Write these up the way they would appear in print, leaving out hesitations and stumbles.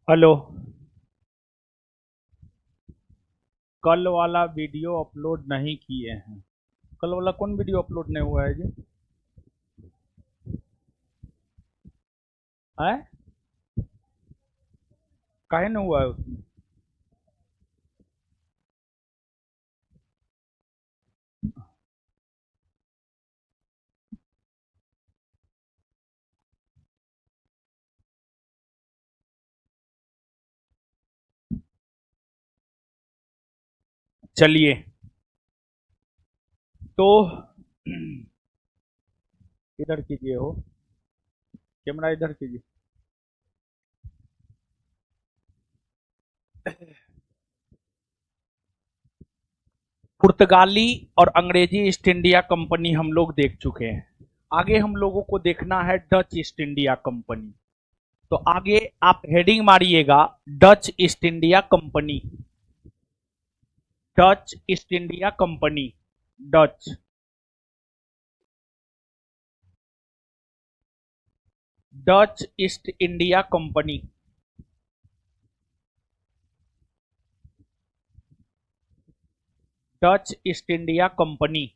Hello. कल वाला video upload नहीं किए हैं। कल वाला कौन वीडियो अपलोड नहीं हुआ है जी? है? काहे नहीं हुआ है उसमें? चलिए। तो इधर कीजिए हो। कैमरा इधर कीजिए। पुर्तगाली और अंग्रेजी ईस्ट इंडिया कंपनी हम लोग देख चुके हैं। आगे हम लोगों को देखना है डच ईस्ट इंडिया कंपनी। तो आगे आप हेडिंग मारिएगा, Dutch East India company. Dutch East India company. Dutch Dutch East India company. Dutch East India company.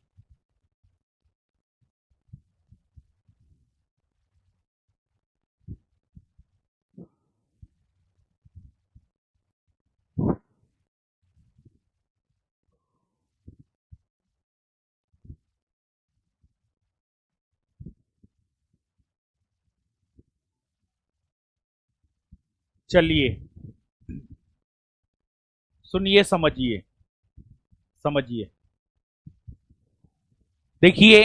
चलिए, सुनिए, समझिए। समझिए, देखिए।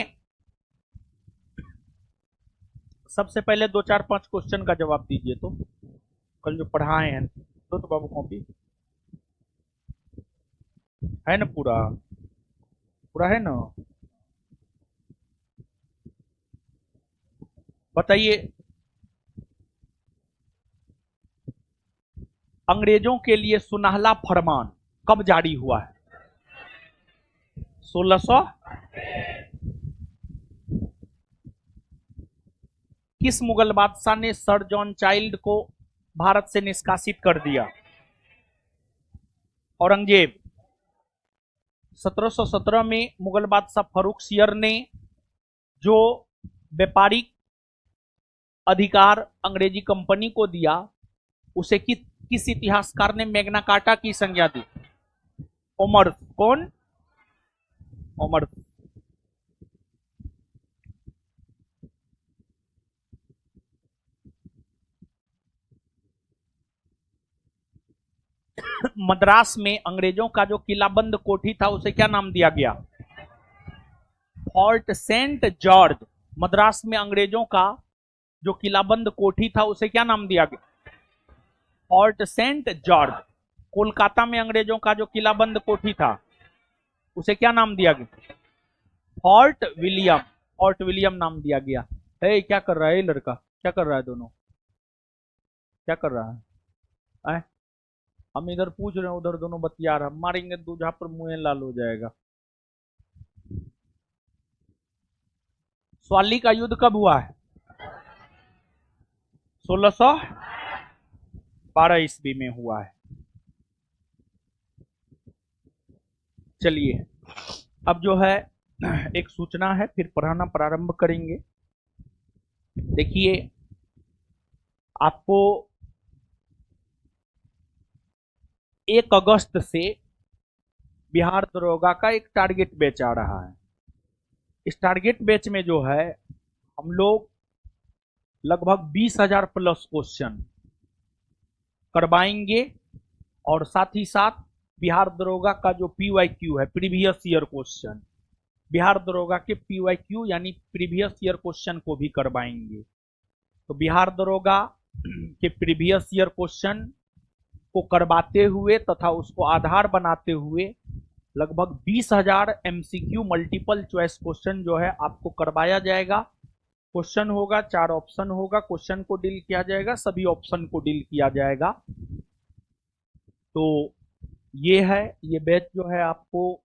सबसे पहले दो चार पांच क्वेश्चन का जवाब दीजिए। तो कल जो पढ़ाए हैं तो बाबू कॉपी है ना? पूरा पूरा है ना? बताइए। अंग्रेजों के लिए सुनहला फरमान कब जारी हुआ है? 1600। किस मुगल बादशाह ने सर जॉन चाइल्ड को भारत से निष्कासित कर दिया? औरंगजेब। 1717 में मुगल बादशाह फारूक सियर ने जो व्यापारिक अधिकार अंग्रेजी कंपनी को दिया, उसे किस इतिहासकार ने मैग्ना कार्टा की संज्ञा दी? उमर। कौन? उमर। मद्रास में अंग्रेजों का जो किलाबंद कोठी था उसे क्या नाम दिया गया? Fort Saint George. मद्रास में अंग्रेजों का जो किलाबंद कोठी था उसे क्या नाम दिया गया? Fort Saint George. कोलकाता में अंग्रेजों का जो किलाबंद कोठी था उसे क्या नाम दिया गया? Fort William. फोर्ट विलियम नाम दिया गया है। क्या कर रहा है ये लड़का? क्या कर रहा है? दोनों क्या कर रहा है? हम इधर पूछ रहे हैं, उधर दोनों बतिया रहा। मारेंगे दूल्हा पर मुंह लाल हो जाएगा। स्वाली का युद्ध कब हुआ है? 1612 ईस्वी में हुआ है। चलिए, अब जो है एक सूचना है, फिर पढ़ाना प्रारंभ करेंगे। देखिए, आपको 1 अगस्त से बिहार दरोगा का एक टारगेट बैच आ रहा है। इस टारगेट बैच में जो है हम लोग लगभग 20,000 प्लस क्वेश्चन करवाएंगे, और साथ ही साथ बिहार दरोगा का जो पीवाईक्यू है, प्रीवियस ईयर क्वेश्चन, बिहार दरोगा के पीवाईक्यू यानी प्रीवियस ईयर क्वेश्चन को भी करवाएंगे। तो बिहार दरोगा के प्रीवियस ईयर क्वेश्चन को करवाते हुए तथा उसको आधार बनाते हुए लगभग 20,000 एमसीक्यू मल्टीपल चॉइस क्वेश्चन जो है आपको करवाया जाएगा। क्वेश्चन होगा, 4 ऑप्शन होगा, क्वेश्चन को डील किया जाएगा, सभी ऑप्शन को डील किया जाएगा। तो ये है, ये बैच जो है आपको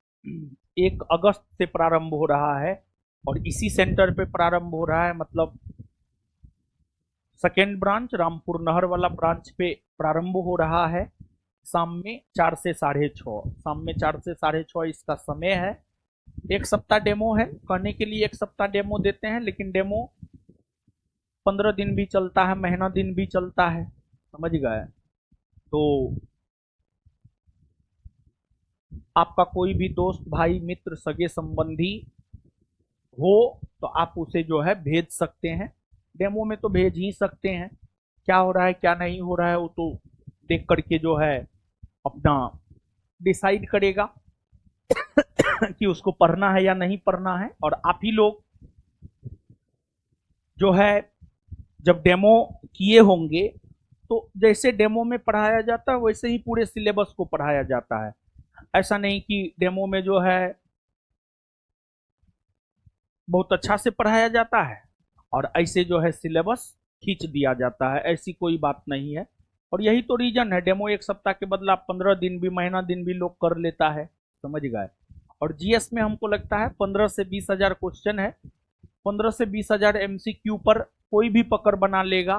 1 अगस्त से प्रारंभ हो रहा है, और इसी सेंटर पे प्रारंभ हो रहा है। मतलब सेकेंड ब्रांच रामपुर नहर वाला ब्रांच पे प्रारंभ हो रहा है शाम में 4 से 6:30। शाम में 4 से 6:30 इसका समय है। एक सप्ताह डेमो है, कहने के लिए एक सप्ताह डेमो देते हैं, लेकिन डेमो 15 दिन भी चलता है, महीना दिन भी चलता है, समझ गए। तो आपका कोई भी दोस्त, भाई, मित्र, सगे संबंधी हो तो आप उसे जो है भेज सकते हैं। डेमो में तो भेज ही सकते हैं, क्या हो रहा है क्या नहीं हो रहा है वो तो देख करके जो है अपना डिसाइड करेगा कि उसको पढ़ना है या नहीं पढ़ना है। और आप ही लोग जो है जब डेमो किए होंगे तो जैसे डेमो में पढ़ाया जाता है वैसे ही पूरे सिलेबस को पढ़ाया जाता है। ऐसा नहीं कि डेमो में जो है बहुत अच्छा से पढ़ाया जाता है और ऐसे जो है सिलेबस खींच दिया जाता है, ऐसी कोई बात नहीं है। और यही तो रीजन है, डेमो एक सप्ताह के बदला 15 दिन भी, महीना दिन भी लोग कर लेता है, समझ गए। और जीएस में हमको लगता है 15 से 20 हजार क्वेश्चन है। 15 से 20 हजार एमसीक्यू पर कोई भी पकड़ बना लेगा,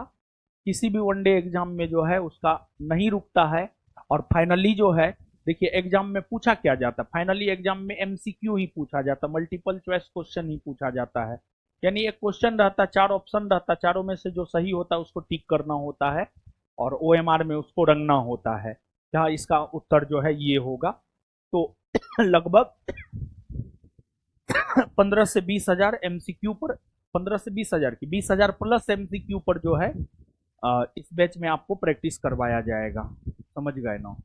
किसी भी वनडे एग्जाम में जो है उसका नहीं रुकता है। और फाइनली जो है देखिए एग्जाम में पूछा क्या जाता है, फाइनली एग्जाम में एमसीक्यू ही पूछा जाता है, मल्टीपल चॉइस क्वेश्चन ही पूछा जाता है। यानी एक क्वेश्चन रहता, 4 ऑप्शन रहता, चारों में से जो सही होता है उसको टिक करना होता है और ओएमआर में उसको रंगना होता है, जहाँ इसका उत्तर जो है ये होगा। तो लगभग 15 से 20 हजार एमसीक्यू पर, 15 से 20 हजार की 20 हजार प्लस एमसीक्यू पर जो है इस बैच में आपको प्रैक्टिस करवाया जाएगा, समझ गए ना।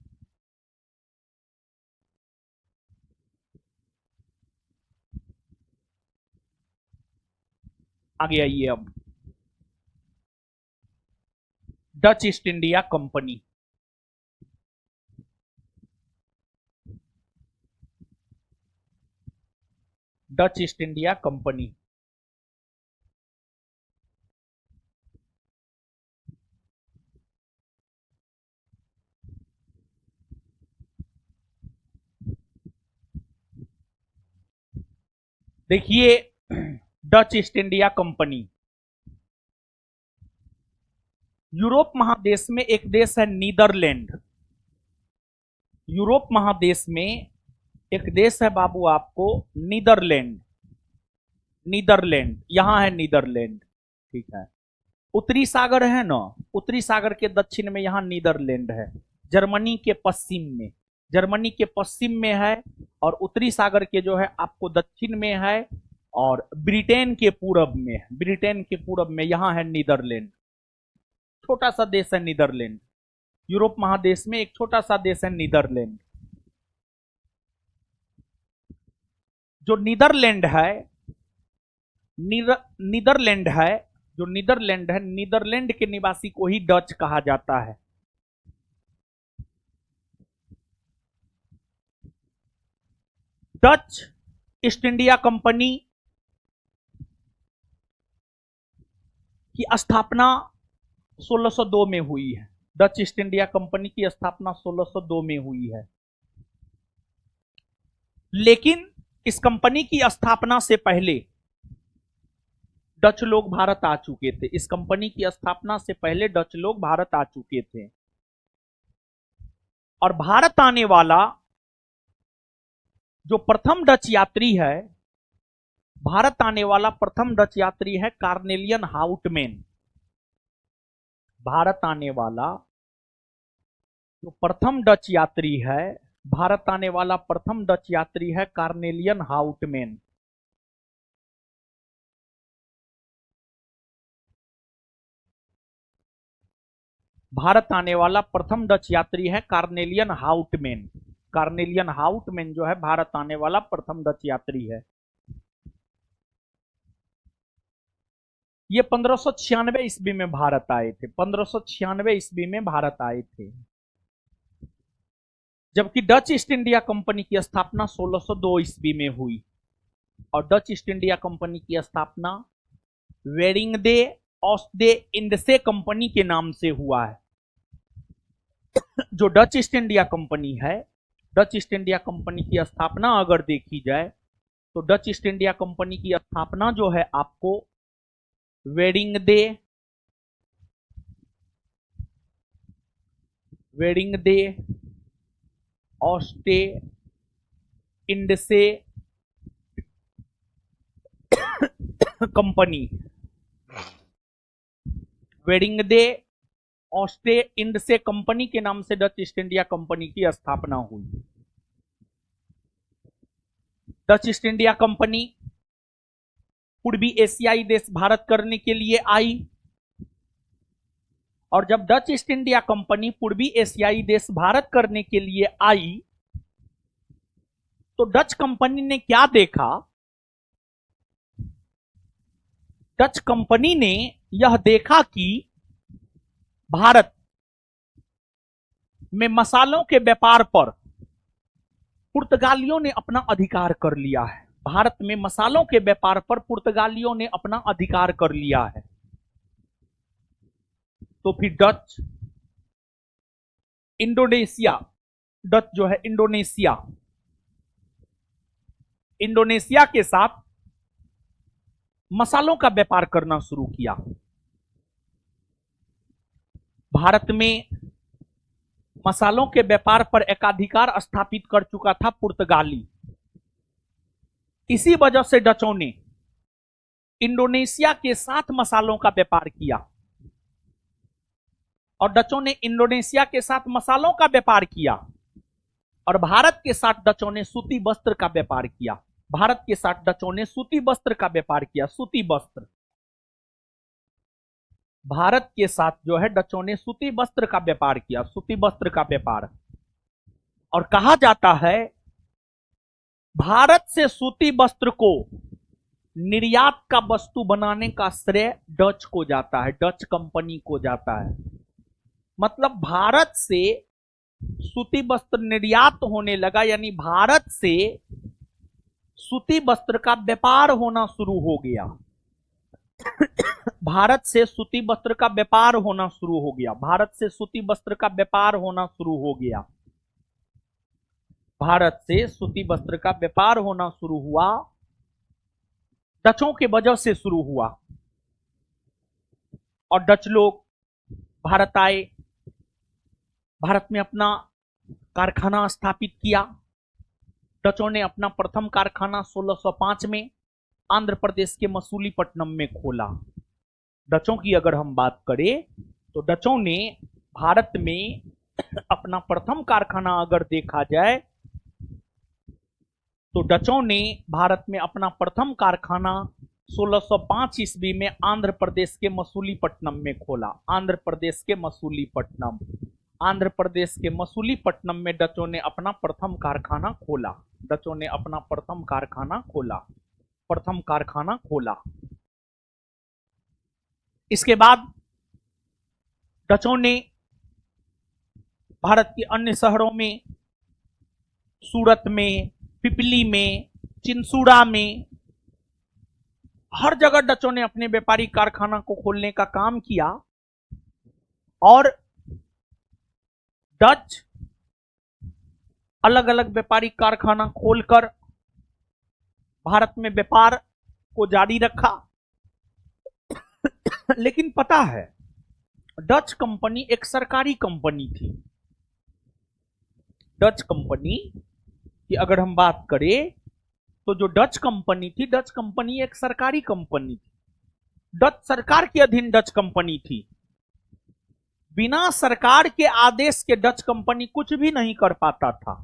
आगे आइए अब, Dutch East India company. Dutch East India company देखिए, Dutch East India company Europe महादेश में एक देश है नीदरलैंड। यूरोप महादेश में एक देश है बाबू आपको नीदरलैंड। नीदरलैंड यहां है, नीदरलैंड, ठीक है। उत्तरी सागर है ना, उत्तरी सागर के दक्षिण में यहां नीदरलैंड है। जर्मनी के पश्चिम में, जर्मनी के पश्चिम में है और उत्तरी सागर के जो है आपको दक्षिण में है और ब्रिटेन के पूरब में, ब्रिटेन के पूरब में यहां है नीदरलैंड। छोटा सा देश है नीदरलैंड, यूरोप महादेश में एक छोटा सा देश है नीदरलैंड। जो नीदरलैंड है, नीदरलैंड है, जो नीदरलैंड है, नीदरलैंड के निवासी को ही डच कहा जाता है। डच ईस्ट इंडिया कंपनी की स्थापना 1602 में हुई है। डच ईस्ट इंडिया कंपनी की स्थापना 1602 में हुई है। लेकिन इस कंपनी की स्थापना से पहले डच लोग भारत आ चुके थे। इस कंपनी की स्थापना से पहले डच लोग भारत आ चुके थे और भारत आने वाला जो प्रथम डच यात्री है, भारत आने वाला प्रथम डच यात्री है कार्नेलियन हाउटमैन। भारत आने वाला जो प्रथम डच यात्री है, भारत आने वाला प्रथम डच यात्री है कार्नेलियन हाउटमैन। भारत आने वाला प्रथम डच यात्री है कार्नेलियन हाउटमैन। कार्नेलियन हाउटमैन जो है भारत आने वाला प्रथम डच यात्री है। ये 1596 ईस्वी में भारत आए थे, 1596 ईस्वी में भारत आए थे। जबकि डच ईस्ट इंडिया कंपनी की स्थापना 1602 ईस्वी में हुई और डच ईस्ट इंडिया कंपनी की स्थापना वेरिंगदे ऑस्टदे इंडसे कंपनी के नाम से हुआ है। जो डच ईस्ट इंडिया कंपनी है, डच ईस्ट इंडिया कंपनी की स्थापना अगर देखी जाए तो डच ईस्ट इंडिया कंपनी की स्थापना जो है आपको वेरिंगदे वेडिंग दे ऑस्टे इंडसे कंपनी, वेडिंग दे ऑस्टे इंडसे कंपनी के नाम से डच ईस्ट इंडिया कंपनी की स्थापना हुई। डच ईस्ट इंडिया कंपनी पूर्वी एशियाई देश भारत करने के लिए आई, और जब डच ईस्ट इंडिया कंपनी पूर्वी एशियाई देश भारत करने के लिए आई तो डच कंपनी ने क्या देखा? डच कंपनी ने यह देखा कि भारत में मसालों के व्यापार पर पुर्तगालियों ने अपना अधिकार कर लिया है। भारत में मसालों के व्यापार पर पुर्तगालियों ने अपना अधिकार कर लिया है। तो फिर डच इंडोनेशिया, डच जो है इंडोनेशिया, इंडोनेशिया के साथ मसालों का व्यापार करना शुरू किया। भारत में मसालों के व्यापार पर एकाधिकार स्थापित कर चुका था पुर्तगाली। इसी वजह से डचों ने इंडोनेशिया के साथ मसालों का व्यापार किया, और डचों ने इंडोनेशिया के साथ मसालों का व्यापार किया, और भारत के साथ डचों ने सूती वस्त्र का व्यापार किया। भारत के साथ डचों ने सूती वस्त्र का व्यापार किया। सूती वस्त्र, भारत के साथ जो है डचों ने सूती वस्त्र का व्यापार किया, सूती वस्त्र का व्यापार। और कहा जाता है भारत से सूती वस्त्र को निर्यात का वस्तु बनाने का श्रेय डच को जाता है, डच कंपनी को जाता है। मतलब भारत से सूती वस्त्र निर्यात होने लगा, यानी भारत से सूती वस्त्र का व्यापार होना शुरू हो गया। भारत से सूती वस्त्र का व्यापार होना शुरू हो गया। भारत से सूती वस्त्र का व्यापार होना शुरू हो गया। भारत से सूती वस्त्र का व्यापार होना शुरू हुआ, डचों के वजह से शुरू हुआ। और डच लोग भारत आए, भारत में अपना कारखाना स्थापित किया। डचों ने अपना प्रथम कारखाना 1605 में आंध्र प्रदेश के मसूलीपट्टनम में खोला। डचों की अगर हम बात करें तो डचों ने भारत में अपना प्रथम कारखाना अगर देखा जाए तो डचों ने भारत में अपना प्रथम कारखाना 1605 ईस्वी में आंध्र प्रदेश के मसूलीपट्टनम में खोला। आंध्र प्रदेश के मसूलीपट्टनम, आंध्र प्रदेश के मसूलीपट्टनम में डचों ने अपना प्रथम कारखाना खोला। डचों ने अपना प्रथम कारखाना खोला, प्रथम कारखाना खोला। इसके बाद डचों ने भारत के अन्य शहरों में, सूरत में, पिपली में, चिंसुड़ा में, हर जगह डचों ने अपने व्यापारिक कारखाना को खोलने का काम किया। और डच अलग अलग व्यापारिक कारखाना खोलकर भारत में व्यापार को जारी रखा। लेकिन पता है, डच कंपनी एक सरकारी कंपनी थी। डच कंपनी की अगर हम बात करें तो जो डच कंपनी थी, डच कंपनी एक सरकारी कंपनी थी। डच सरकार के अधीन डच कंपनी थी। बिना सरकार के आदेश के डच कंपनी कुछ भी नहीं कर पाता था।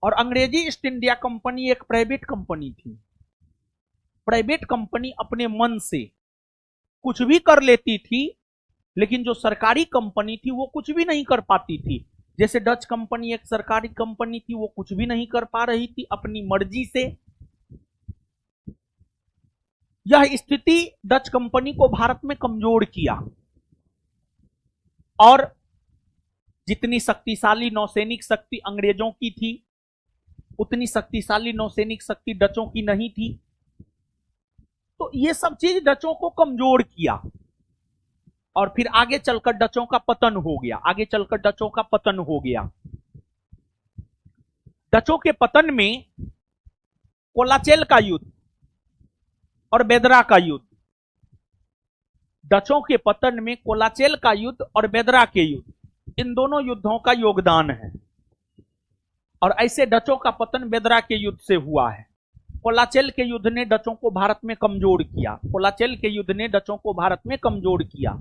और अंग्रेजी ईस्ट इंडिया कंपनी एक प्राइवेट कंपनी थी। प्राइवेट कंपनी अपने मन से कुछ भी कर लेती थी, लेकिन जो सरकारी कंपनी थी वो कुछ भी नहीं कर पाती थी। जैसे डच कंपनी एक सरकारी कंपनी थी, वो कुछ भी नहीं कर पा रही थी अपनी मर्जी से। यह स्थिति डच कंपनी को भारत में कमजोर किया। और जितनी शक्तिशाली नौसैनिक शक्ति अंग्रेजों की थी, उतनी शक्तिशाली नौसैनिक शक्ति डचों की नहीं थी। तो ये सब चीज डचों को कमजोर किया। और फिर आगे चलकर डचों का पतन हो गया। आगे चलकर डचों का पतन हो गया। डचों के पतन में कोलाचेल का युद्ध और बेदरा का युद्ध, डचों के पतन में कोलाचेल का युद्ध और बेदरा के युद्ध, इन दोनों युद्धों का योगदान है। और ऐसे डचों का पतन बेदरा के युद्ध से हुआ है। कोलाचेल के युद्ध ने डचों को भारत में कमजोर किया। कोलाचेल के युद्ध ने डचों को भारत में कमजोर किया।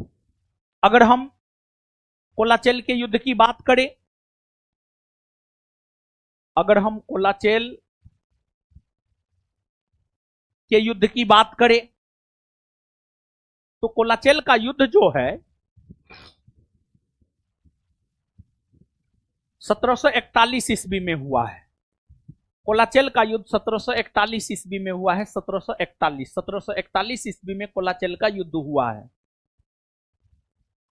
अगर हम कोलाचेल के युद्ध की बात करें, अगर हम कोलाचेल के युद्ध की बात करें, तो कोलाचेल का युद्ध जो है 1741 ईस्वी में हुआ है। कोलाचेल का युद्ध 1741 ईस्वी में हुआ है। 1741 ईस्वी में कोलाचेल का युद्ध हुआ है।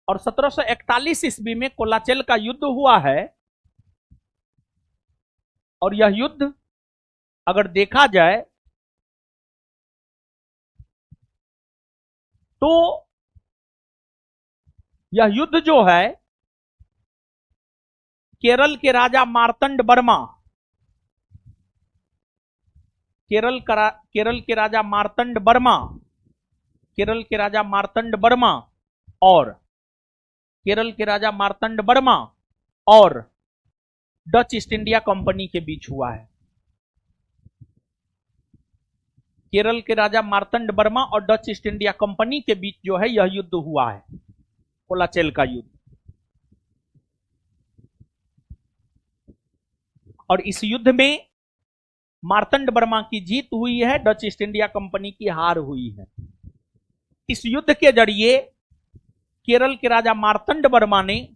और 1741 ईस्वी में कोलाचेल का युद्ध हुआ है। और यह युद्ध अगर देखा जाए तो यह युद्ध जो है केरल के राजा मार्तंड वर्मा, केरल के राजा मार्तंड वर्मा, केरल के राजा मार्तंड वर्मा और केरल के राजा मार्तंड वर्मा और डच ईस्ट इंडिया कंपनी के बीच हुआ है। केरल के राजा मार्तंड वर्मा और डच ईस्ट इंडिया कंपनी के बीच जो है यह युद्ध हुआ है, कोलाचेल का युद्ध। और इस युद्ध में मार्तंड वर्मा की जीत हुई है, डच ईस्ट इंडिया कंपनी की हार हुई है। इस युद्ध के जरिए केरल के राजा मार्तंड वर्मा ने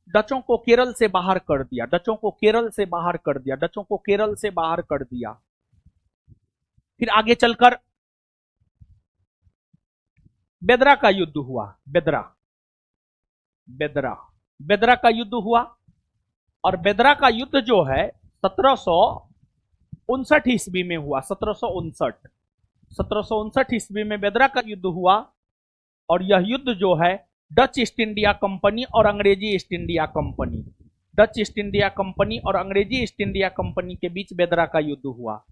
डचों को केरल से बाहर कर दिया, डचों को केरल से बाहर कर दिया, डचों को केरल से बाहर कर दिया। फिर आगे चलकर बेदरा का युद्ध हुआ। बेदरा का युद्ध हुआ। और बेदरा का युद्ध जो है 1759 ईस्वी में हुआ। 1759 ईस्वी में बेदरा का युद्ध हुआ। और यह युद्ध जो है डच ईस्ट इंडिया कंपनी और अंग्रेजी east India company, Dutch East India company और अंग्रेजी ईस्ट इंडिया कंपनी के बीच बेदरा का युद्ध हुआ।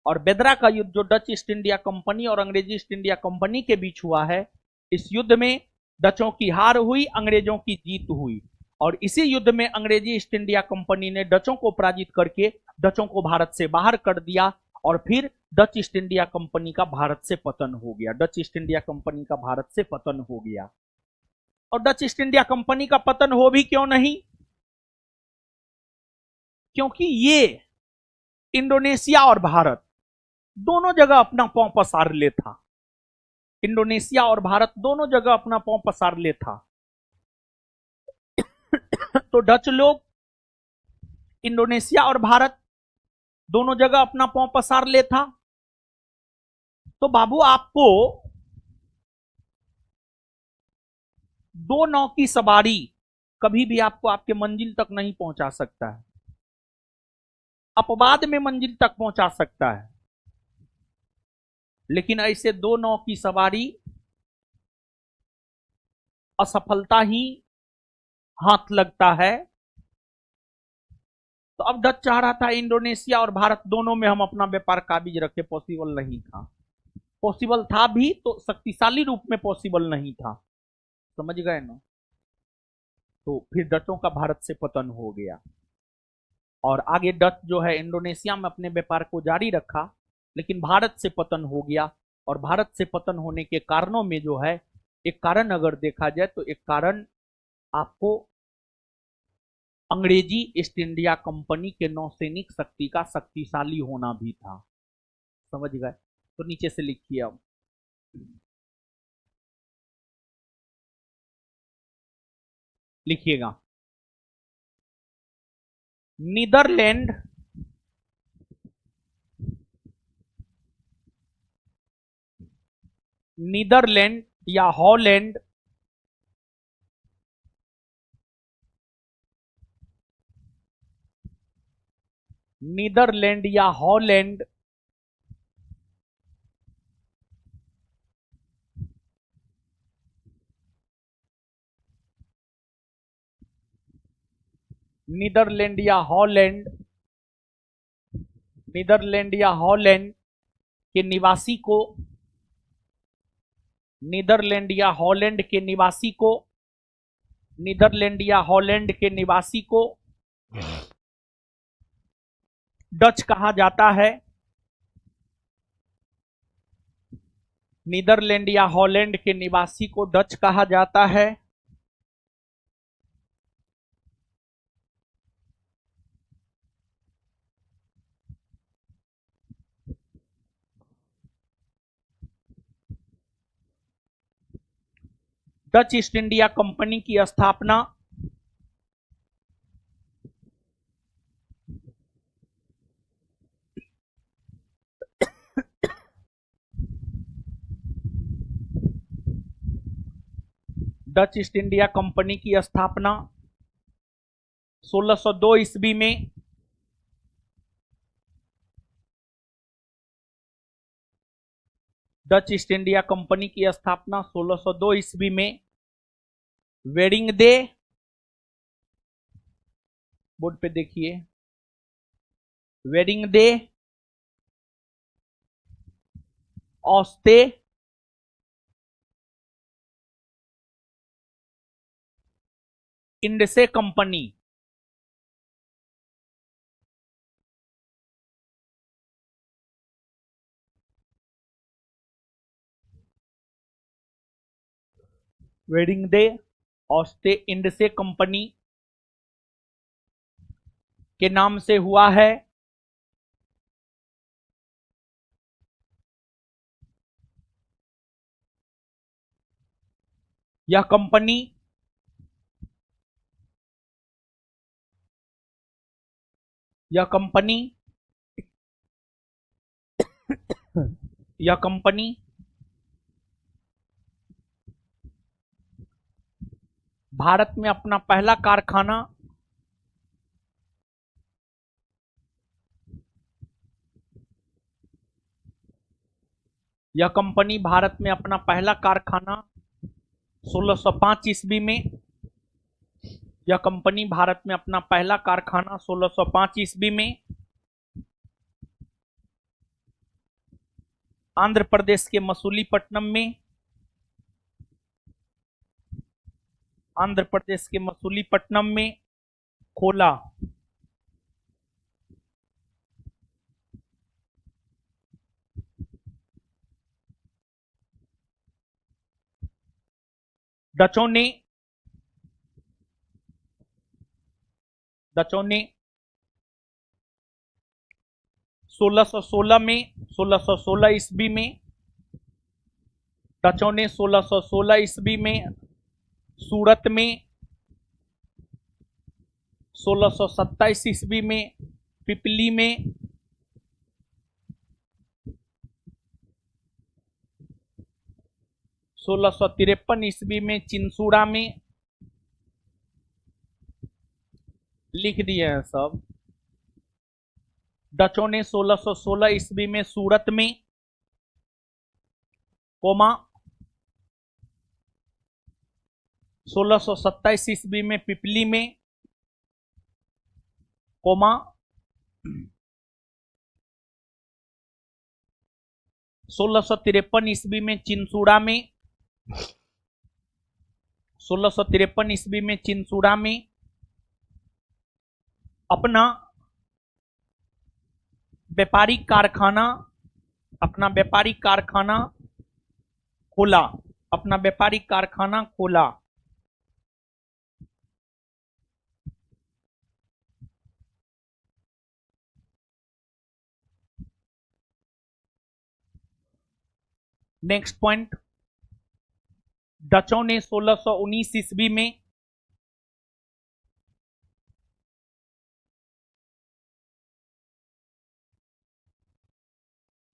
और बेदरा का युद्ध जो डच ईस्ट इंडिया कंपनी और अंग्रेजी ईस्ट इंडिया कंपनी के बीच हुआ है, इस युद्ध में डचों की हार हुई, अंग्रेजों की जीत हुई। और इसी युद्ध में अंग्रेजी ईस्ट इंडिया कंपनी ने डचों को पराजित करके डचों को भारत से बाहर कर दिया। और फिर डच ईस्ट इंडिया कंपनी का भारत से पतन हो गया। डच ईस्ट इंडिया कंपनी का भारत से पतन हो गया। और डच ईस्ट इंडिया कंपनी का पतन हो भी क्यों नहीं? क्योंकि ये इंडोनेशिया और भारत दोनों जगह अपना पांव पसार ले था। इंडोनेशिया और भारत दोनों जगह अपना पांव पसार ले था। तो डच लोग इंडोनेशिया और भारत दोनों जगह अपना पांव पसार ले था। तो बाबू आपको दो नाव की सवारी कभी भी आपको आपके मंजिल तक नहीं पहुंचा सकता है, अपवाद में मंजिल तक पहुंचा सकता है। लेकिन ऐसे दो नाव की सवारी असफलता ही हाथ लगता है। तो अब डच चाह रहा था इंडोनेशिया और भारत दोनों में हम अपना व्यापार काबिज रखे, पॉसिबल नहीं था। पॉसिबल था भी तो शक्तिशाली रूप में पॉसिबल नहीं था, समझ गए ना। तो फिर डचों का भारत से पतन हो गया। और आगे डच जो है इंडोनेशिया में अपने व्यापार को जारी रखा, लेकिन भारत से पतन हो गया। और भारत से पतन होने के कारणों में जो है, एक कारण अगर देखा जाए तो एक कारण आपको अंग्रेजी ईस्ट इंडिया कंपनी के नौसैनिक शक्ति का शक्तिशाली होना भी था, समझ गए। तो नीचे से लिखिए अब, लिखिएगा नीदरलैंड या हॉलैंड नीदरलैंड या हॉलैंड नीदरलैंड या हॉलैंड के निवासी को नीदरलैंड या हॉलैंड के निवासी को, नीदरलैंड या हॉलैंड के निवासी को डच कहा जाता है। नीदरलैंड या हॉलैंड के निवासी को डच कहा जाता है। डच ईस्ट इंडिया कंपनी की स्थापना डच ईस्ट इंडिया कंपनी की स्थापना 1602 ईस्वी में डच ईस्ट इंडिया कंपनी की स्थापना 1602 ईस्वी में वेडिंग डे, बोर्ड पे देखिए, वेडिंग डे ऑस्टे इंडसे कंपनी, वेडिंग डे ऑस्टे इंडसे कंपनी के नाम से हुआ है। यह कंपनी यह कंपनी यह कंपनी भारत में अपना पहला कारखाना यह कंपनी भारत में अपना पहला कारखाना 1605 ईस्वी में यह कंपनी भारत में अपना पहला कारखाना 1605 ईस्वी में आंध्र प्रदेश के मसूलीपट्टनम में आंध्र प्रदेश के मसूलीपट्टनम में खोला। डचों ने 1616 ईस्वी में डचों ने 1616 ईस्वी में सूरत में, 1627 ईस्वी में पिपली में, 1653 ईस्वी में चिंसूड़ा में, लिख दिए हैं सब। डचों ने 1616 ईस्वी में सूरत में, कोमा 1627 ईस्वी में पिपली में, कोमा 1653 ईस्वी में चिंसूड़ा में, 1653 ईस्वी में चिंसूड़ा में अपना व्यापारिक कारखाना खोला, अपना व्यापारिक कारखाना खोला। नेक्स्ट पॉइंट, डचों ने 1619 ईस्वी में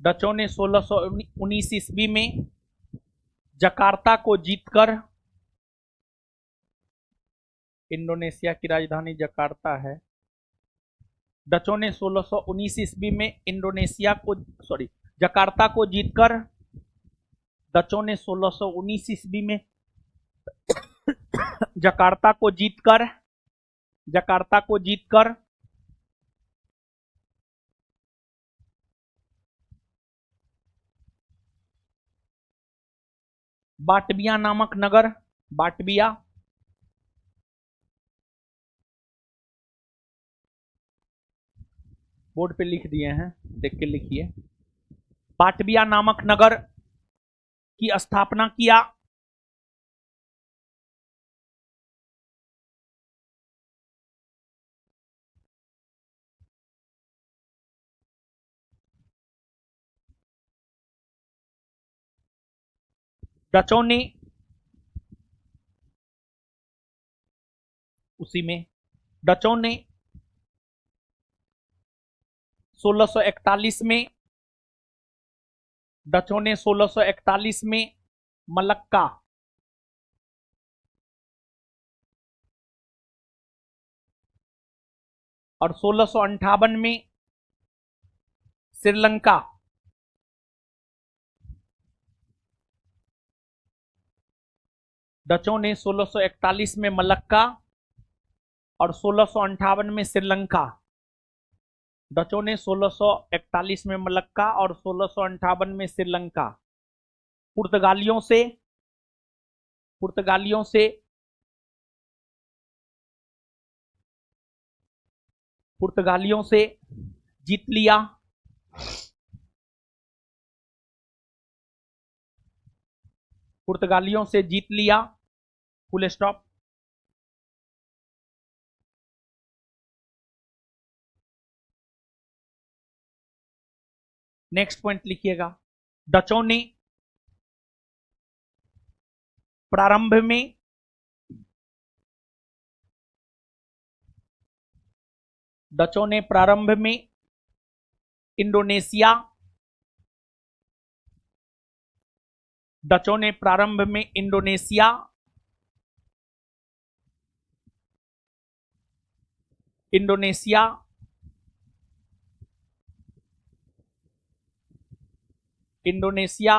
डचों ने 1619 ईस्वी में जकार्ता को जीतकर, इंडोनेशिया की राजधानी जकार्ता है, डचों ने 1619 ईस्वी में जकार्ता को जीतकर डचों ने 1619 ईस्वी में जकार्ता को जीतकर बाटबिया नामक नगर, बाटबिया। बोर्ड पे लिख दिए हैं, देख के लिखिए। बाटबिया नामक नगर की स्थापना किया। डचों ने, उसी में डचों ने 1641 में, डचों ने 1641 में मलक्का, और 1658 में श्रीलंका। डचों ने 1641 में मलक्का और 1658 में श्रीलंका। डचों ने 1641 में मलक्का और 1658 में श्रीलंका। पुर्तगालियों से, पुर्तगालियों से पुर्तगालियों से जीत लिया। पुर्तगालियों से जीत लिया, फुल स्टॉप। नेक्स्ट पॉइंट लिखिएगा। डचों ने प्रारंभ में डचों ने प्रारंभ में इंडोनेशिया, डचों ने प्रारंभ में इंडोनेशिया, इंडोनेशिया इंडोनेशिया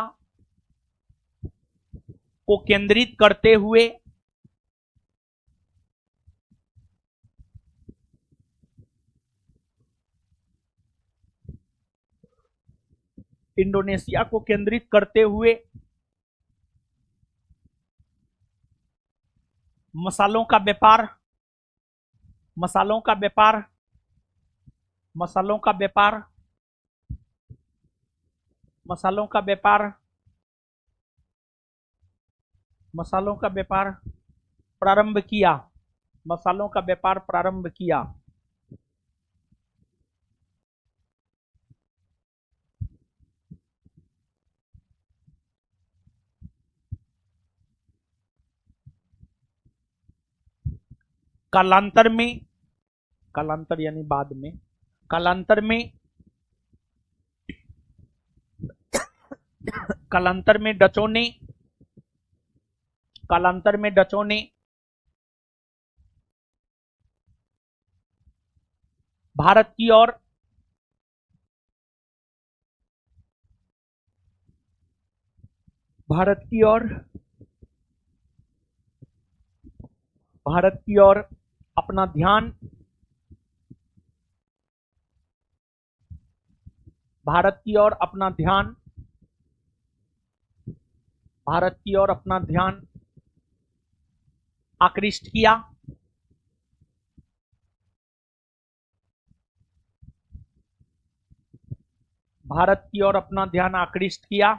को केंद्रित करते हुए इंडोनेशिया को केंद्रित करते हुए मसालों का व्यापार, मसालों का व्यापार, मसालों का व्यापार, मसालों का व्यापार, मसालों का व्यापार प्रारंभ किया, मसालों का व्यापार प्रारंभ किया। कालांतर में, कालांतर यानी बाद में, कालांतर में, कालांतर में डचों ने, कालांतर में डचों ने भारत की ओर भारत की ओर भारत की ओर अपना ध्यान, भारत की ओर अपना ध्यान, भारत की ओर अपना ध्यान आकृष्ट किया। भारत की ओर अपना ध्यान आकृष्ट किया,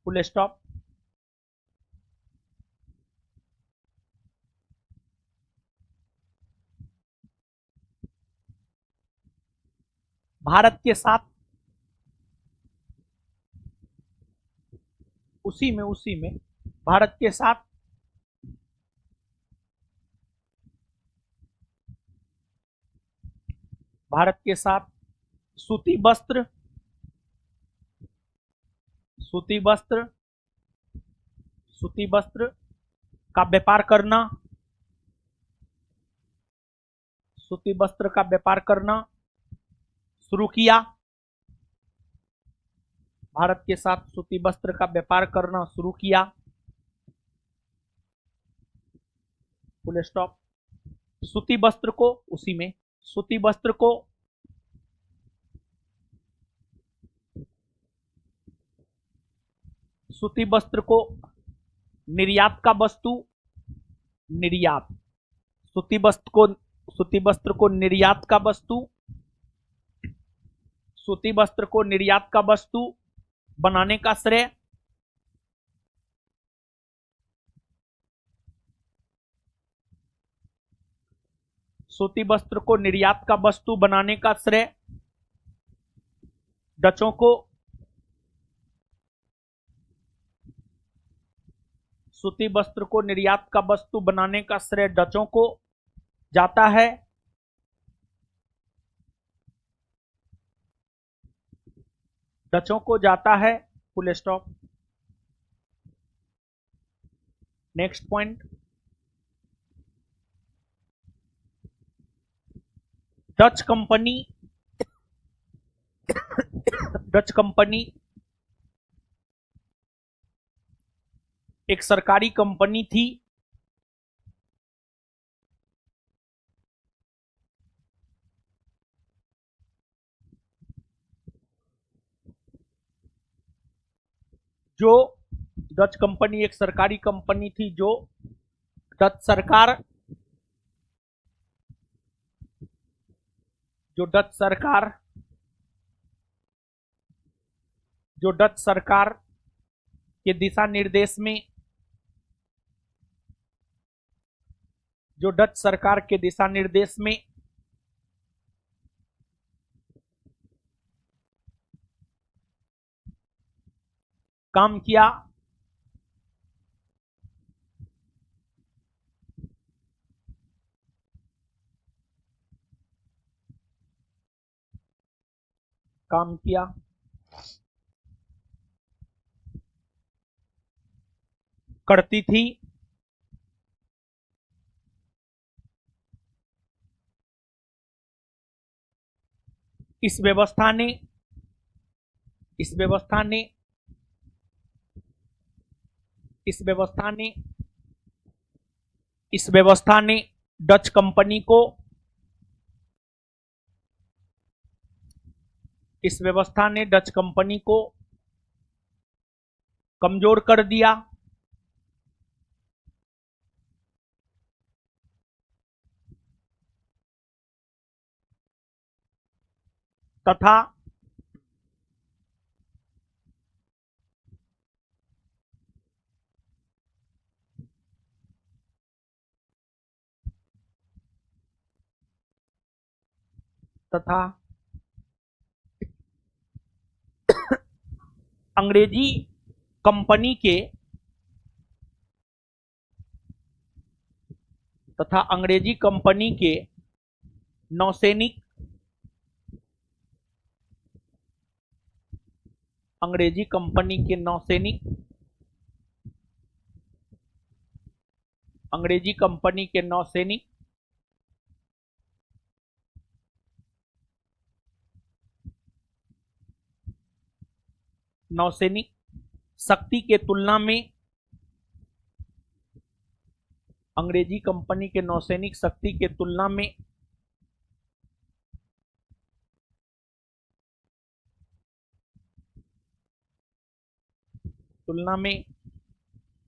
फुल स्टॉप। भारत के साथ उसी में भारत के साथ भारत के साथ सूती वस्त्र, सूती वस्त्र, सूती वस्त्र का व्यापार करना, सूती वस्त्र का व्यापार करना शुरू किया। भारत के साथ सूती वस्त्र का व्यापार करना शुरू किया, फुल स्टॉप। सूती वस्त्र को उसी में, सूती वस्त्र को सूती वस्त्र को निर्यात का वस्तु, निर्यात, सूती वस्त्र को निर्यात का वस्तु, सूती वस्त्र को निर्यात का वस्तु बनाने का श्रेय, सूती वस्त्र को निर्यात का वस्तु बनाने का श्रेय डचों को, सूती वस्त्र को निर्यात का वस्तु बनाने का श्रेय डचों को जाता है। डचों को जाता है, full stop. Next point, Dutch company एक सरकारी कंपनी थी। जो डच कंपनी एक सरकारी कंपनी थी जो डच सरकार जो डच सरकार के दिशा निर्देश में काम किया। करती थी। इस व्यवस्था ने डच कंपनी को कमजोर कर दिया तथा अंग्रेजी कंपनी के नौसैनिक शक्ति के तुलना में अंग्रेजी कंपनी के नौसैनिक शक्ति के तुलना में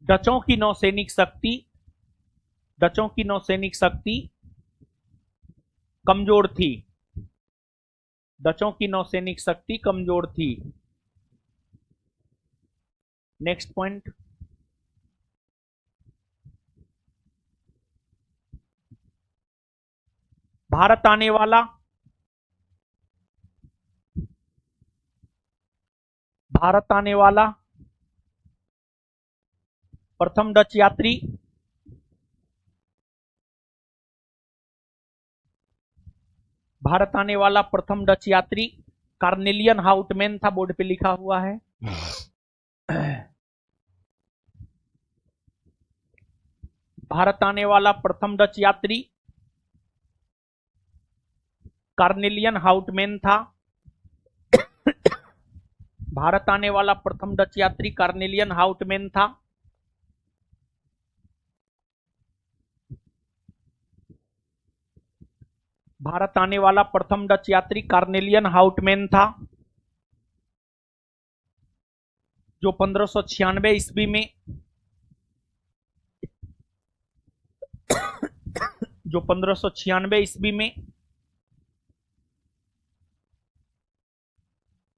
डचों की नौसैनिक शक्ति कमजोर थी। नेक्स्ट पॉइंट, भारत आने वाला प्रथम डच यात्री कार्नेलियन हाउटमैन था। बोर्ड पे लिखा हुआ है। भारत आने वाला प्रथम डच यात्री कार्नेलियन हाउटमैन था। भारत आने वाला प्रथम डच यात्री कार्नेलियन हाउटमैन था। भारत आने वाला प्रथम डच यात्री कार्नेलियन हाउटमैन था। जो 1596 ईस्वी में जो 1596 ईस्वी में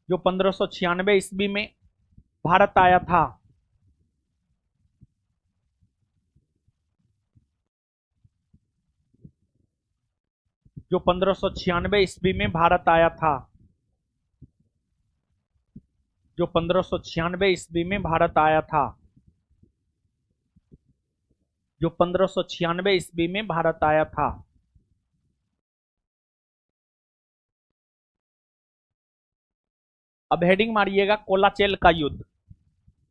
जो 1596 ईस्वी में भारत आया था, जो 1596 ईस्वी में भारत आया था, जो 1596 ईस्वी में भारत आया था, जो 1596 ईस्वी में भारत आया था। अब हेडिंग मारिएगा कोलाचेल का युद्ध।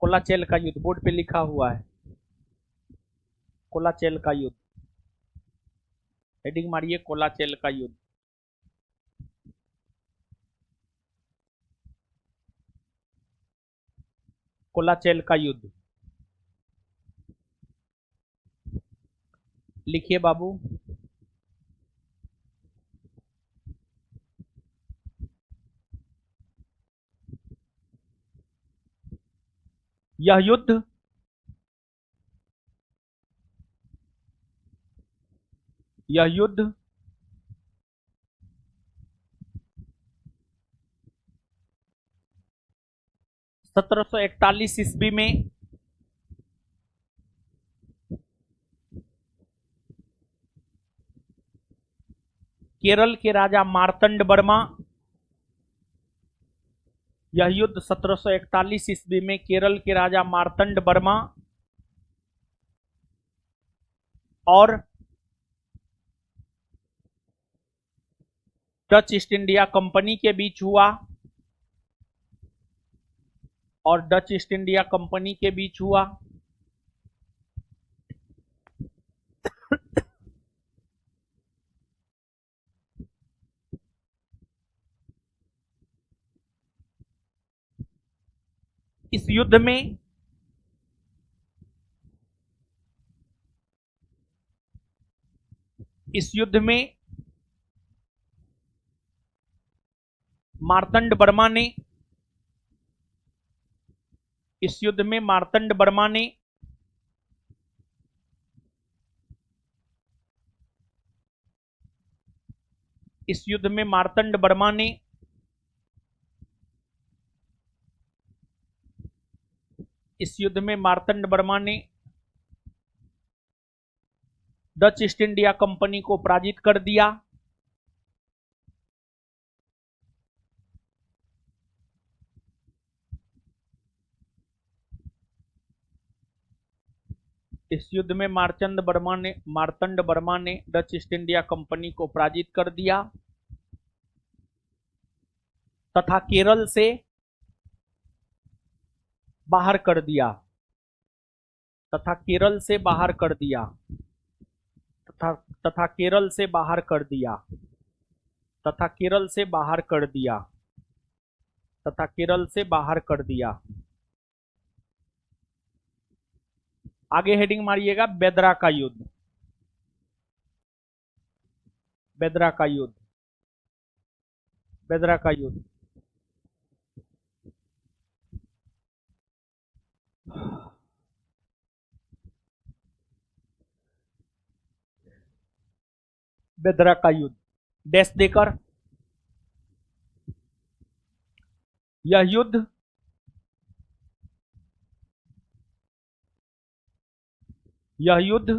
कोलाचेल का युद्ध बोर्ड पे लिखा हुआ है, कोलाचेल का युद्ध। हेडिंग मारिए कोलाचेल का युद्ध। कोलाचेल का युद्ध लिखिए बाबू। यह युद्ध यह युद्ध 1741 ईस्वी में केरल के राजा मार्तंड वर्मा, यह युद्ध 1741 ईस्वी में केरल के राजा मार्तंड वर्मा और डच ईस्ट इंडिया कंपनी के बीच हुआ, और डच ईस्ट इंडिया कंपनी के बीच हुआ। इस युद्ध में मार्तंड वर्मा ने इस युद्ध में मार्तंड वर्मा ने इस युद्ध में मार्तंड वर्मा ने इस युद्ध में मार्तंड वर्मा ने डच ईस्ट इंडिया कंपनी को पराजित कर दिया। इस युद्ध में मार्तंड वर्मा ने डच ईस्ट इंडिया कंपनी को पराजित कर दिया तथा केरल से बाहर कर दिया तथा केरल से बाहर कर दिया तथा केरल से बाहर कर दिया तथा केरल से बाहर कर दिया तथा केरल से बाहर कर दिया। आगे हेडिंग मारिएगा बेदरा का युद्ध। बेदरा का युद्ध। बेदरा का युद्ध बेदरा का युद्ध डैश देकर। यह युद्ध यह युद्ध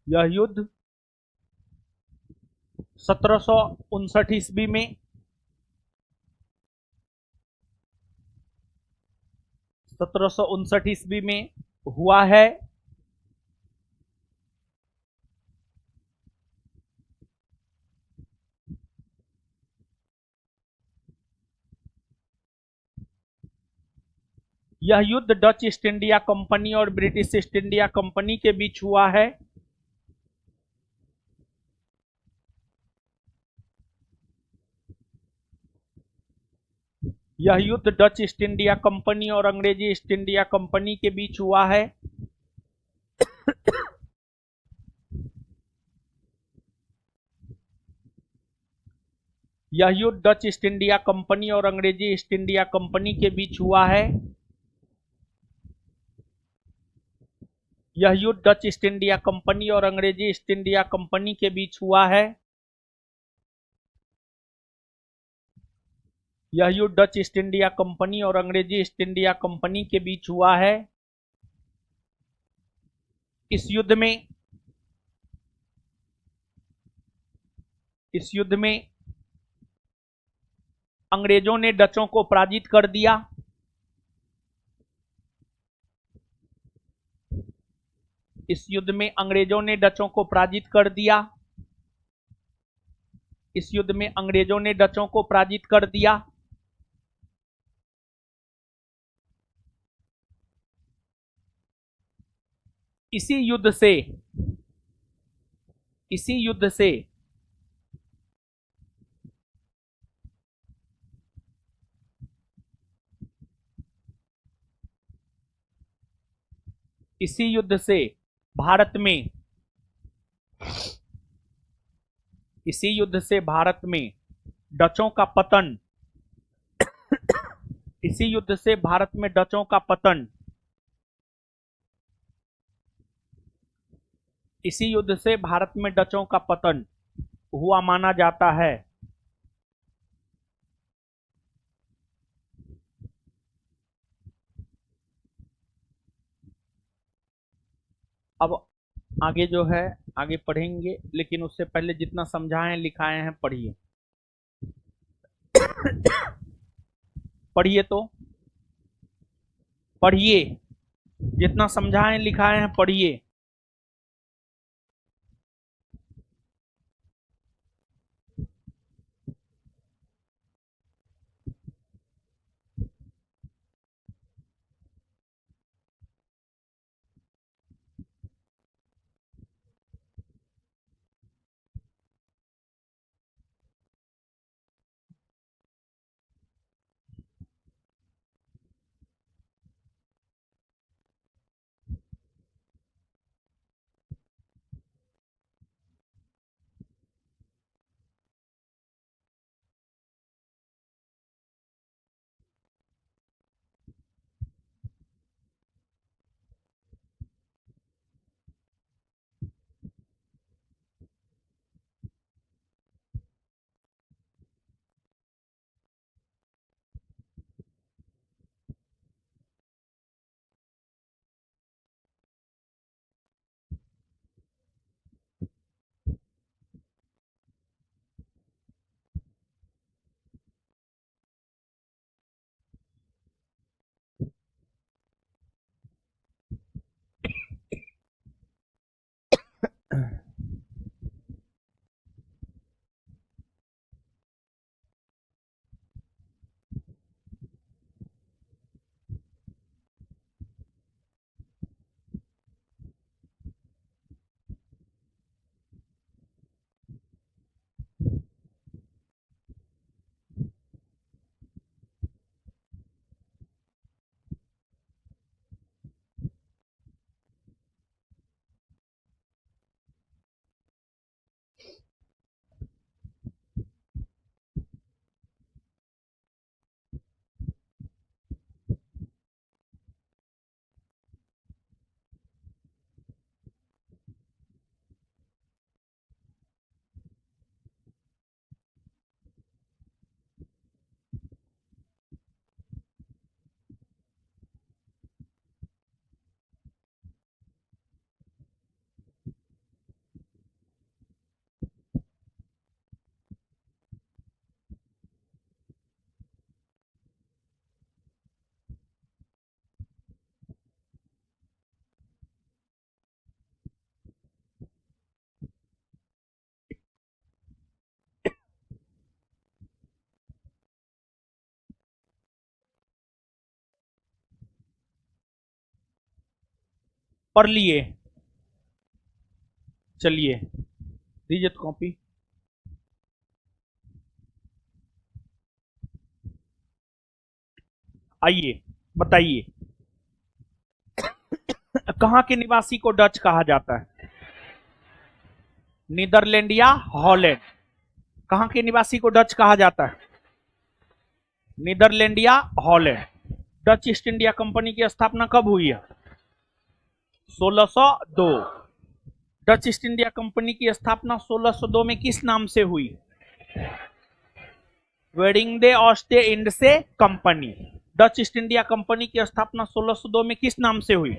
यह युद्ध 1759 ईस्वी में 1759 ईस्वी में हुआ है। यह युद्ध डच ईस्ट इंडिया कंपनी और ब्रिटिश ईस्ट इंडिया कंपनी के बीच हुआ है। यह युद्ध डच ईस्ट इंडिया कंपनी और अंग्रेजी ईस्ट इंडिया कंपनी के बीच हुआ है। यह युद्ध डच ईस्ट इंडिया कंपनी और अंग्रेजी ईस्ट इंडिया कंपनी के बीच हुआ है। यह युद्ध डच ईस्ट इंडिया कंपनी और अंग्रेजी ईस्ट इंडिया कंपनी के बीच हुआ है। यह युद्ध डच ईस्ट इंडिया कंपनी और अंग्रेजी ईस्ट इंडिया कंपनी के बीच हुआ है। इस युद्ध में अंग्रेजों ने डचों को पराजित कर दिया। इस युद्ध में अंग्रेजों ने डचों को पराजित कर दिया। इस युद्ध में अंग्रेजों ने डचों को पराजित कर दिया। इसी युद्ध से इसी युद्ध से इसी युद्ध से भारत में इसी युद्ध से भारत में डचों का पतन इसी युद्ध से भारत में डचों का पतन इसी युद्ध से भारत में डचों का पतन हुआ माना जाता है। अब आगे जो है आगे पढ़ेंगे, लेकिन उससे पहले जितना समझाए लिखाए हैं पढ़िए। पढ़िए तो पढ़िए, जितना समझाए लिखाए हैं पढ़िए। पढ़ लिए, चलिए दीजिए तो कॉपी। आइए बताइए, कहाँ के निवासी को डच कहा जाता है? नीदरलैंड या हॉलैंड? कहां के निवासी को डच कहा जाता है? नीदरलैंड या Holland. Dutch East India company की स्थापना कब हुई है? 1602। डच ईस्ट इंडिया कंपनी की स्थापना 1602 में किस नाम से हुई? वेडिंगडे ऑस्टे इंडसे company. Dutch East India company की स्थापना 1602 में किस नाम से हुई?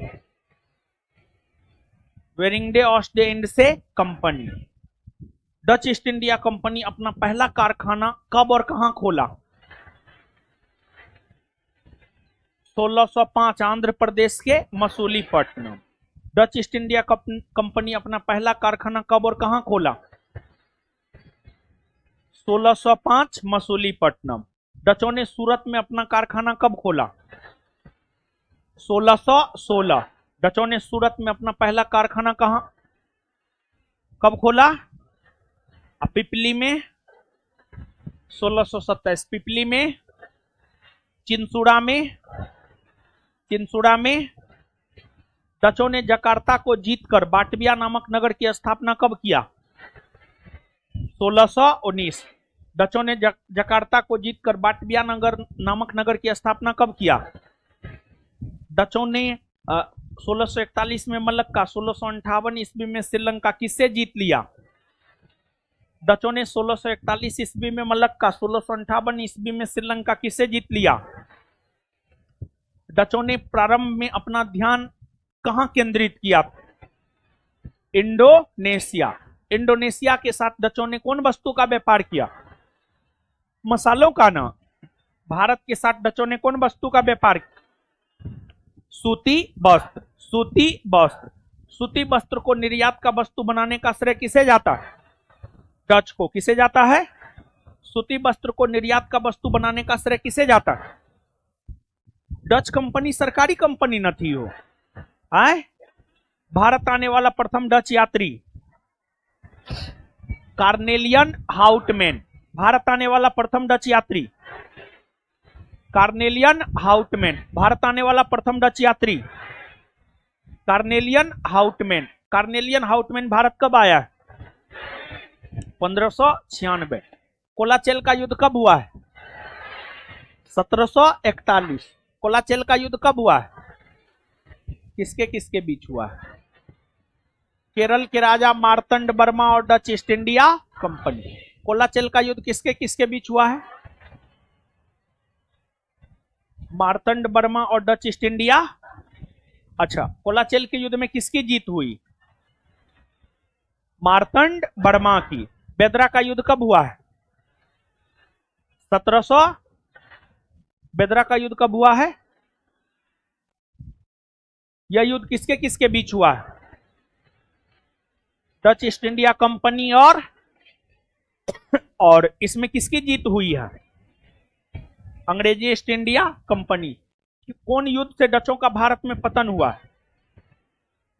वेडिंगडे ऑस्टे इंडसे company. Dutch East India company अपना पहला कारखाना कब और कहां खोला? 1605 आंध्र प्रदेश के Masulipatnam. Dutch East India company अपना पहला कारखाना कब और कहां खोला? 1605 मसूलीपट्टनम। डचों ने सूरत में अपना कारखाना कब खोला? 1616। डचों ने सूरत में अपना पहला कारखाना कब खोला? पिपली में 1627। पिपली में, चिंसुड़ा में डचों ने जकार्ता को जीतकर बाटविया नामक नगर की स्थापना कब किया? 1619। डचों ने जकार्ता को जीतकर बाटविया नामक नगर की स्थापना कब किया? डचों ने 1641 में मलक्का, 1658 ईस्वी में श्रीलंका किससे जीत लिया? डचों ने 1641 ईस्वी में मलक्का, 1658 ईस्वी में श्रीलंका किससे जीत लिया? डचों ने प्रारंभ में अपना ध्यान कहां केंद्रित किया? इंडोनेशिया। इंडोनेशिया के साथ डचों ने कौन वस्तु का व्यापार किया? मसालों का ना। भारत के साथ डचों ने कौन वस्तु का व्यापार किया? सूती वस्त्र। सूती वस्त्र। सूती वस्त्र को निर्यात का वस्तु बनाने का श्रेय किसे जाता है? डच को। किसे जाता है? सूती वस्त्र को निर्यात का वस्तु बनाने का श्रेय किसे जाता है? डच कंपनी सरकारी कंपनी न थी हो। आए भारत आने वाला प्रथम डच यात्री कार्नेलियन हाउटमैन। भारत आने वाला प्रथम डच यात्री कार्नेलियन हाउटमैन। भारत आने वाला प्रथम डच यात्री carnelian Houtman. Carnelian Houtman Bharat कब आया है? 1596। कोलाचेल का युद्ध कब हुआ है? 1741। कोलाचेल का युद्ध कब हुआ है? किसके किसके बीच हुआ है? केरल के राजा मार्तंड वर्मा और Dutch East India company. Colachel का युद्ध किसके किसके बीच हुआ है? मार्तंड वर्मा और डच ईस्ट इंडिया। अच्छा, कोलाचेल के युद्ध में किसकी जीत हुई? मार्तंड वर्मा की। बेदरा का युद्ध कब हुआ है? 1700। बेदरा का युद्ध कब हुआ है? यह युद्ध किसके किसके बीच हुआ है? डच ईस्ट इंडिया कंपनी और इसमें किसकी जीत हुई है? अंग्रेजी ईस्ट इंडिया कंपनी। कौन युद्ध से डचों का भारत में पतन हुआ है?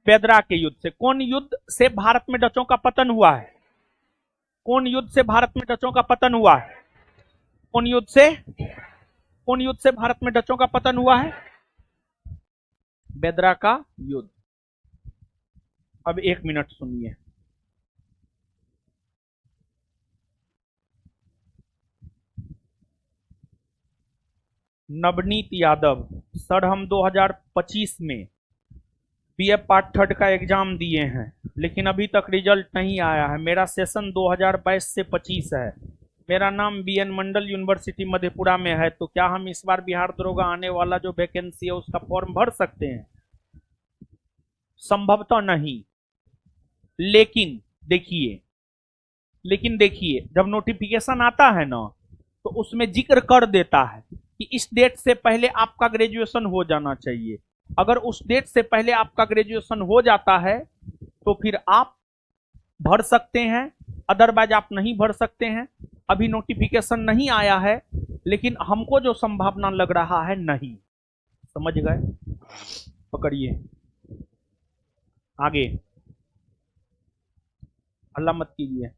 बेदरा के युद्ध से। कौन युद्ध से भारत में डचों का पतन हुआ है? कौन युद्ध से भारत में डचों का पतन हुआ है? कौन युद्ध से भारत में डचों का पतन हुआ है? बेदरा का युद्ध। अब 1 मिनट सुनिए। नवनीत यादव सर, हम 2025 में बीए पार्ट 3 का एग्जाम दिए हैं, लेकिन अभी तक रिजल्ट नहीं आया है। मेरा सेशन 2022 से 25 है। मेरा नाम बीएन मंडल यूनिवर्सिटी मधेपुरा में है, तो क्या हम इस बार बिहार दरोगा आने वाला जो वैकेंसी है उसका फॉर्म भर सकते हैं? संभवतः नहीं, लेकिन देखिए जब नोटिफिकेशन आता है ना, तो उसमें जिक्र कर देता है कि इस डेट से पहले आपका ग्रेजुएशन हो जाना चाहिए। अगर उस डेट से पहले आपका ग्रेजुएशन हो जाता है तो फिर आप भर सकते हैं, अदरवाइज आप नहीं भर सकते हैं। अभी नोटिफिकेशन नहीं आया है, लेकिन हमको जो संभावना लग रहा है नहीं। समझ गए? पकड़िए आगे, हल्ला मत कीजिए।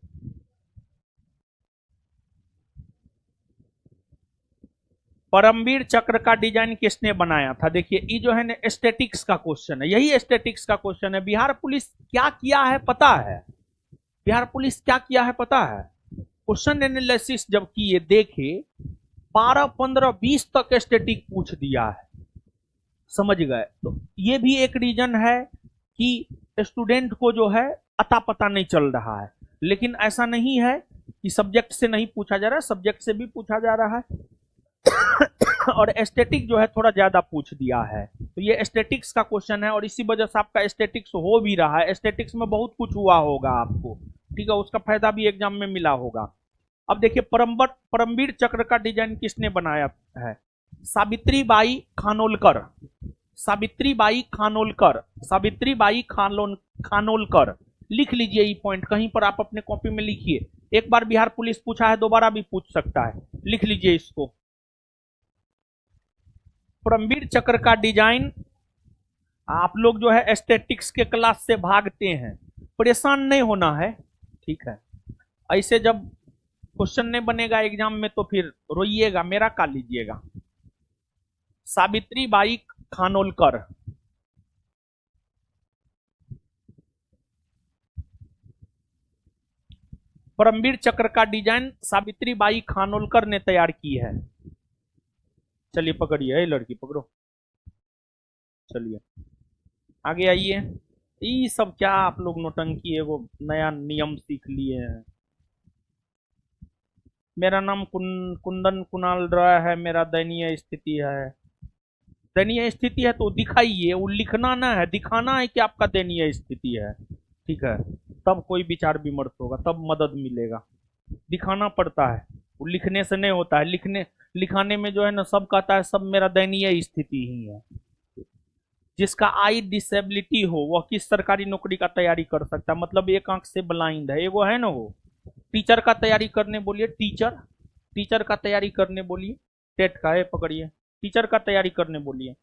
परमवीर चक्र का डिजाइन किसने बनाया था? देखिए, ये जो है ना एस्थेटिक्स का क्वेश्चन है, यही एस्थेटिक्स का क्वेश्चन है। बिहार पुलिस क्या किया है पता है? बिहार पुलिस क्या किया है पता है? क्वेश्चन एनालिसिस जब किए देखे 12, 15, 20 तक स्टैटिक पूछ दिया है, समझ गए। तो ये भी एक रीजन है कि स्टूडेंट को जो है अता पता नहीं चल रहा है। लेकिन ऐसा नहीं है कि सब्जेक्ट से नहीं पूछा जा रहा है, सब्जेक्ट से भी पूछा जा रहा है और स्टैटिक जो है थोड़ा ज्यादा पूछ दिया है। तो ये स्टैटिक्स का क्वेश्चन है और इसी वजह से आपका स्टैटिक्स हो भी रहा है। स्टैटिक्स में बहुत कुछ हुआ होगा आपको, ठीक है, उसका फायदा भी एग्जाम में मिला होगा। अब देखिए परमवीर चक्र का डिजाइन किसने बनाया है? सावित्रीबाई खानोलकर। सावित्रीबाई खानोलकर, सावित्रीबाई खानोलकर। लिख लीजिए ये पॉइंट, कहीं पर आप अपने कॉपी में लिखिए। एक बार बिहार पुलिस पूछा है, दोबारा भी पूछ सकता है, लिख लीजिए इसको। परमवीर चक्र का डिजाइन, आप लोग जो है स्टैटिक्स के क्लास से भागते हैं, परेशान नहीं होना है, ठीक है। ऐसे जब क्वेश्चन नहीं बनेगा एग्जाम में तो फिर रोइएगा, मेरा का लीजिएगा। सावित्रीबाई खानोलकर, परमवीर चक्र का डिजाइन सावित्रीबाई खानोलकर ने तैयार की है। चलिए पकड़िए, लड़की पकड़ो, चलिए आगे आइए। ये सब क्या आप लोग नौटंकी एगो नया नियम सीख लिए हैं। मेरा नाम कुंदन कुणाल रॉय है, मेरा दयनीय स्थिति है। दयनीय स्थिति है तो दिखाइए, वो लिखना ना है, दिखाना है कि आपका दयनीय स्थिति है, ठीक है। तब कोई विचार विमर्श होगा, तब मदद मिलेगा। दिखाना पड़ता है, वो लिखने से नहीं होता है। लिखाने में जो है ना सब कहता है सब मेरा दयनीय स्थिति ही है। जिसका आई डिसेबिलिटी हो वह किस सरकारी नौकरी का तैयारी कर सकता है? मतलब एक आंख से ब्लाइंड है, वो है ना, वो टीचर का तैयारी करने बोलिए, टीचर का तैयारी करने बोलिए, टेट का है, पकड़िए, टीचर का तैयारी करने बोलिए।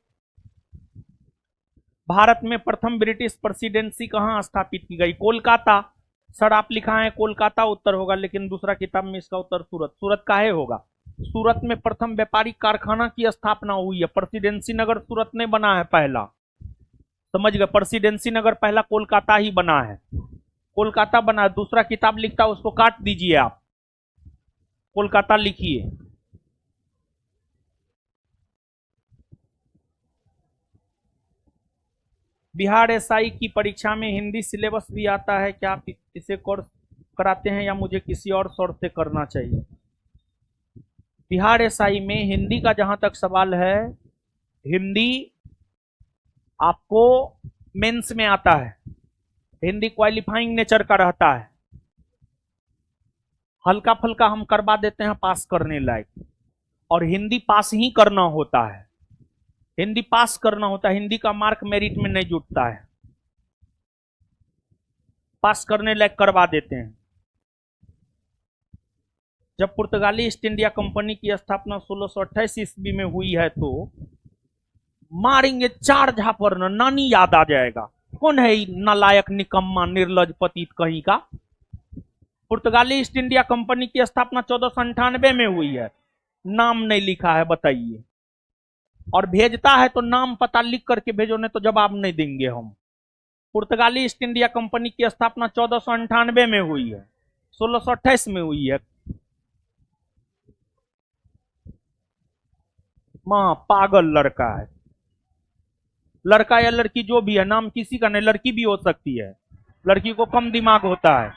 भारत में प्रथम ब्रिटिश प्रेसिडेंसी कहां स्थापित की गई? कोलकाता। सर आप लिखा है कोलकाता उत्तर होगा, लेकिन दूसरा किताब में इसका उत्तर सूरत। सूरत काहे होगा? सूरत में प्रथम व्यापारिक कारखाना की स्थापना हुई है। प्रेसिडेंसी नगर सूरत ने बना है पहला, समझ गए। प्रेसिडेंसी नगर पहला कोलकाता ही बना है, कोलकाता बना है। दूसरा किताब लिखता है उसको काट दीजिए आप, कोलकाता लिखिए। बिहार एसआई की परीक्षा में हिंदी सिलेबस भी आता है क्या? आप इसे कोर्स कराते हैं या मुझे किसी और सोर्स से करना चाहिए? बिहार एसआई में हिंदी का जहां तक सवाल है, हिंदी आपको मेंस में आता है, हिंदी क्वालिफाइंग नेचर का रहता है। हल्का फल्का हम करवा देते हैं पास करने लायक, और हिंदी पास ही करना होता है, हिंदी पास करना होता है। हिंदी का मार्क मेरिट में नहीं जुटता है, पास करने लायक करवा देते हैं। जब पुर्तगाली ईस्ट इंडिया कंपनी की स्थापना 1628 ईस्वी में हुई है तो मारेंगे 4 झापर न, नानी याद आ जाएगा। कौन है नालायक निकम्मा निर्लज पतित कहीं का? पुर्तगाली ईस्ट इंडिया कंपनी की स्थापना 1498 में हुई है, नाम नहीं लिखा है, बताइए। और भेजता है तो नाम पता लिख करके भेजो, नहीं तो जवाब नहीं देंगे हम। पुर्तगाली ईस्ट इंडिया कंपनी की स्थापना 1498 में हुई है, 1628 में हुई है। मां पागल लड़का है, लड़का या लड़की जो भी है, नाम किसी का नहीं, लड़की भी हो सकती है, लड़की को कम दिमाग होता है।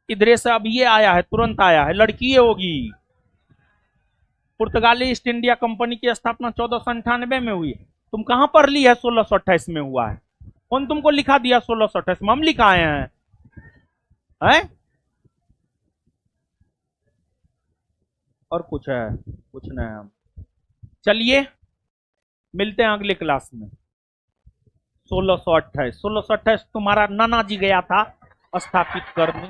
इधर से अब ये आया है, तुरंत आया है, लड़की होगी। पुर्तगाली ईस्ट इंडिया कंपनी की स्थापना 1498 में हुई। तुम कहां पर ली है 1628 में हुआ है? कौन तुमको लिखा दिया 1628 में? हम लिखाए हैं, है? और कुछ है? कुछ नहीं हम। चलिए मिलते हैं अगले क्लास में। 1628 तुम्हारा नाना जी गया था स्थापित करने।